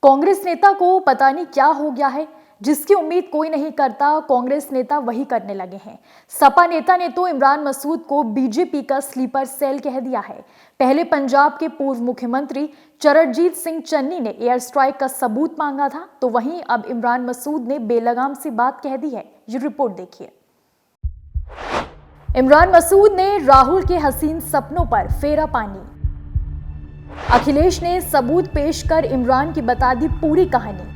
कांग्रेस नेता को पता नहीं क्या हो गया है, जिसकी उम्मीद कोई नहीं करता कांग्रेस नेता वही करने लगे हैं। सपा नेता ने तो इमरान मसूद को बीजेपी का स्लीपर सेल कह दिया है। पहले पंजाब के पूर्व मुख्यमंत्री चरणजीत सिंह चन्नी ने एयर स्ट्राइक का सबूत मांगा था, तो वहीं अब इमरान मसूद ने बेलगाम सी बात कह दी है। ये रिपोर्ट देखिए। इमरान मसूद ने राहुल के हसीन सपनों पर फेरा पानी। अखिलेश ने सबूत पेश कर इमरान की बता दी पूरी कहानी।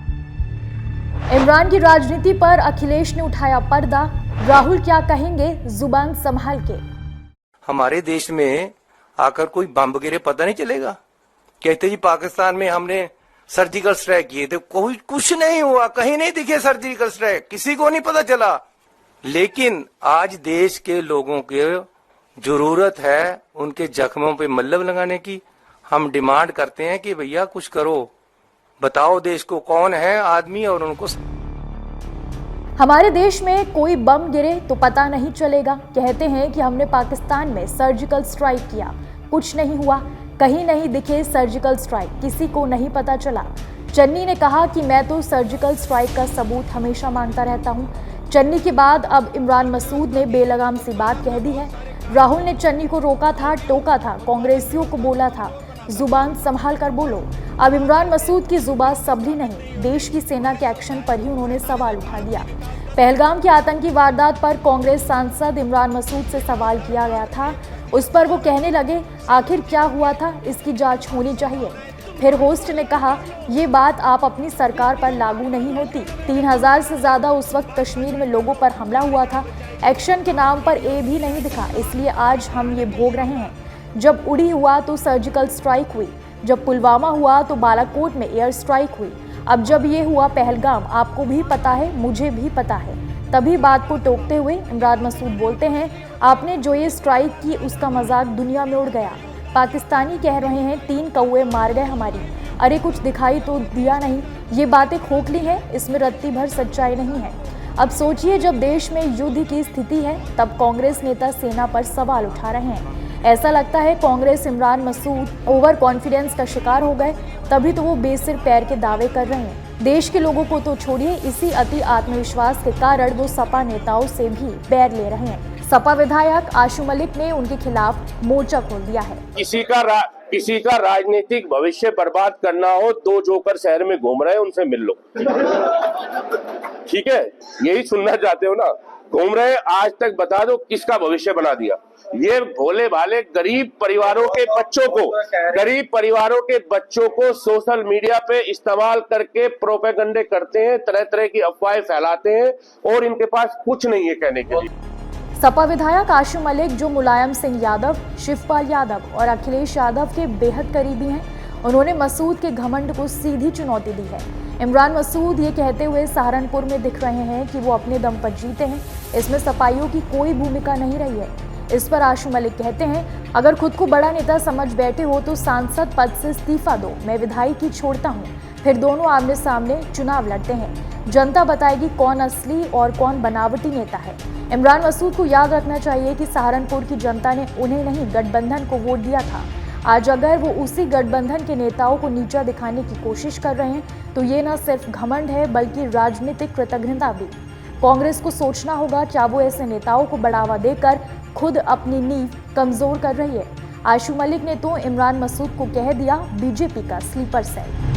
इमरान की राजनीति पर अखिलेश ने उठाया पर्दा, राहुल क्या कहेंगे जुबान संभाल के। हमारे देश में आकर कोई बम गिरे पता नहीं चलेगा। कहते जी पाकिस्तान में हमने सर्जिकल स्ट्राइक किए थे, कोई कुछ नहीं हुआ, कहीं नहीं दिखे सर्जिकल स्ट्राइक, किसी को नहीं पता चला। लेकिन आज देश के लोगों के जरूरत है उनके जख्मों पे मल्लम लगाने की। हम डिमांड करते हैं कि भैया कुछ करो, बताओ देश को कौन है आदमी और उनको। हमारे देश में कोई बम गिरे तो पता नहीं चलेगा। कहते हैं कि हमने पाकिस्तान में सर्जिकल स्ट्राइक किया, कुछ नहीं हुआ, कहीं नहीं दिखे सर्जिकल स्ट्राइक, किसी को नहीं पता चला। चन्नी ने कहा कि मैं तो सर्जिकल स्ट्राइक का सबूत हमेशा मांगता रहता हूं। चन्नी के बाद अब इमरान मसूद ने बेलगाम सी बात कह दी है। राहुल ने चन्नी को रोका था, टोका था, कांग्रेसियों को बोला था जुबान संभाल कर बोलो। अब इमरान मसूद की जुबान सबली नहीं, देश की सेना के एक्शन पर ही उन्होंने सवाल उठा दिया। पहलगाम की आतंकी वारदात पर कांग्रेस सांसद इमरान मसूद से सवाल किया गया था। उस पर वो कहने लगे, आखिर क्या हुआ था, इसकी जांच होनी चाहिए। फिर होस्ट ने कहा, ये बात आप अपनी सरकार पर लागू नहीं होती। 3000 से ज्यादा उस वक्त कश्मीर में लोगों पर हमला हुआ था, एक्शन के नाम पर ए भी नहीं दिखा, इसलिए आज हम ये भोग रहे हैं। जब उड़ी हुआ तो सर्जिकल स्ट्राइक हुई, जब पुलवामा हुआ तो बालाकोट में एयर स्ट्राइक हुई, अब जब ये हुआ पहलगाम, आपको भी पता है, मुझे भी पता है। तभी बात को टोकते हुए इमरान मसूद बोलते हैं, आपने जो ये स्ट्राइक की उसका मजाक दुनिया में उड़ गया। पाकिस्तानी कह रहे हैं 3 कौवे मार गए हमारी, अरे कुछ दिखाई तो दिया नहीं। ये बातें खोखली हैं, इसमें रत्ती भर सच्चाई नहीं है। अब सोचिए, जब देश में युद्ध की स्थिति है तब कांग्रेस नेता सेना पर सवाल उठा रहे हैं। ऐसा लगता है कांग्रेस इमरान मसूद ओवर कॉन्फिडेंस का शिकार हो गए, तभी तो वो बेसिर पैर के दावे कर रहे हैं। देश के लोगों को तो छोड़िए, इसी अति आत्मविश्वास के कारण वो सपा नेताओं से भी बैर ले रहे हैं। सपा विधायक आशु मलिक ने उनके खिलाफ मोर्चा खोल दिया है। किसी का राजनीतिक भविष्य बर्बाद करना हो, 2 जोकर शहर में घूम रहे हैं, उनसे मिल लो। ठीक है, यही सुनना चाहते हो ना? घूम रहे, आज तक बता दो किसका भविष्य बना दिया। ये भोले भाले गरीब परिवारों के बच्चों को सोशल मीडिया पे इस्तेमाल करके प्रोपेगेंडे करते हैं, तरह तरह की अफवाहें फैलाते हैं और इनके पास कुछ नहीं है कहने के लिए। सपा विधायक आशु मलिक, जो मुलायम सिंह यादव, शिवपाल यादव और अखिलेश यादव के बेहद करीबी हैं, उन्होंने मसूद के घमंड को सीधी चुनौती दी है। इमरान मसूद ये कहते हुए सहारनपुर में दिख रहे हैं कि वो अपने दम पर जीते हैं, इसमें सपाइयों की कोई भूमिका नहीं रही है। इस पर आशु मलिक कहते हैं, अगर खुद को बड़ा नेता समझ बैठे हो तो सांसद पद से इस्तीफा दो, मैं विधायकी छोड़ता हूँ, फिर दोनों आमने सामने चुनाव लड़ते हैं, जनता बताएगी कौन असली और कौन बनावटी नेता है। इमरान मसूद को याद रखना चाहिए कि सहारनपुर की जनता ने उन्हें नहीं, गठबंधन को वोट दिया था। आज अगर वो उसी गठबंधन के नेताओं को नीचा दिखाने की कोशिश कर रहे हैं तो ये न सिर्फ घमंड है बल्कि राजनीतिक कृतज्ञता भी। कांग्रेस को सोचना होगा, क्या वो ऐसे नेताओं को बढ़ावा देकर खुद अपनी नींव कमजोर कर रही है। आशु मलिक ने तो इमरान मसूद को कह दिया बीजेपी का स्लीपर सेल।